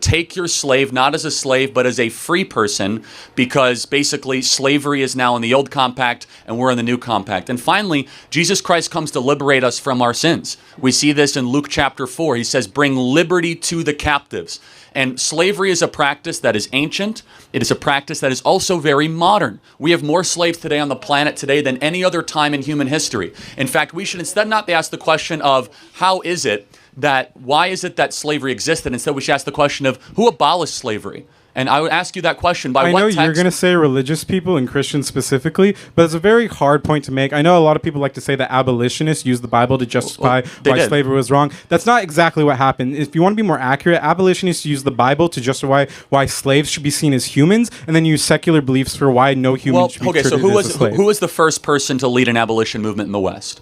take your slave not as a slave but as a free person, because basically slavery is now in the old compact and we're in the new compact. And finally, Jesus Christ comes to liberate us from our sins. We see this in Luke chapter 4. He says, bring liberty to the captives. And slavery is a practice that is ancient. It is a practice that is also very modern. We have more slaves today on the planet today than any other time in human history. In fact, we should instead not ask the question of why is it that slavery existed? Instead, we should ask the question of who abolished slavery? And I would ask you that question by what text? I know you're going to say religious people and Christians specifically, but it's a very hard point to make. I know a lot of people like to say that abolitionists used the Bible to justify why slavery was wrong. That's not exactly what happened. If you want to be more accurate, abolitionists used the Bible to justify why slaves should be seen as humans, and then use secular beliefs for why no human should be treated as a slave. Who was the first person to lead an abolition movement in the West?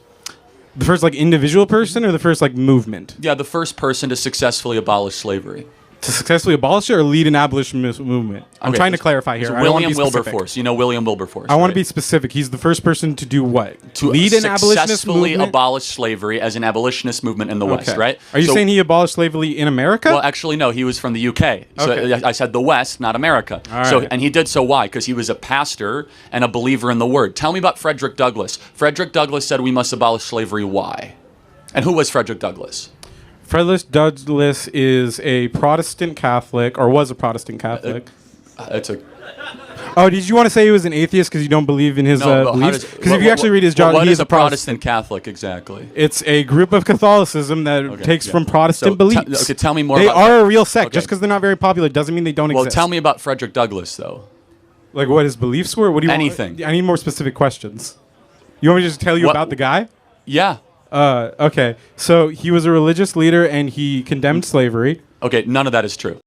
The first individual person, or the first movement? Yeah, the first person to successfully abolish slavery. To successfully abolish it or lead an abolition movement? I'm trying to clarify here. William Wilberforce. You know William Wilberforce. I want to be specific. He's the first person to do what? To lead an abolitionist movement? Successfully abolish slavery as an abolitionist movement in the West, right? Are you saying he abolished slavery in America? Well, actually, no. He was from the UK. So I said the West, not America. And he did so why? Because he was a pastor and a believer in the Word. Tell me about Frederick Douglass. Frederick Douglass said we must abolish slavery. Why? And who was Frederick Douglass? Frederick Douglass is a Protestant Catholic, or was a Protestant Catholic. Oh, did you want to say he was an atheist because you don't believe in his beliefs? Because if you actually read his job, he is a Protestant Catholic exactly? It's a group of Catholicism that takes from Protestant beliefs. Tell me more. They are a real sect. Just because they're not very popular doesn't mean they don't exist. Well, tell me about Frederick Douglass, though. Like what his beliefs were? What do you Anything. I need more specific questions. You want me to just tell you about the guy? Yeah. Okay. So he was a religious leader and he condemned slavery. Okay, none of that is true.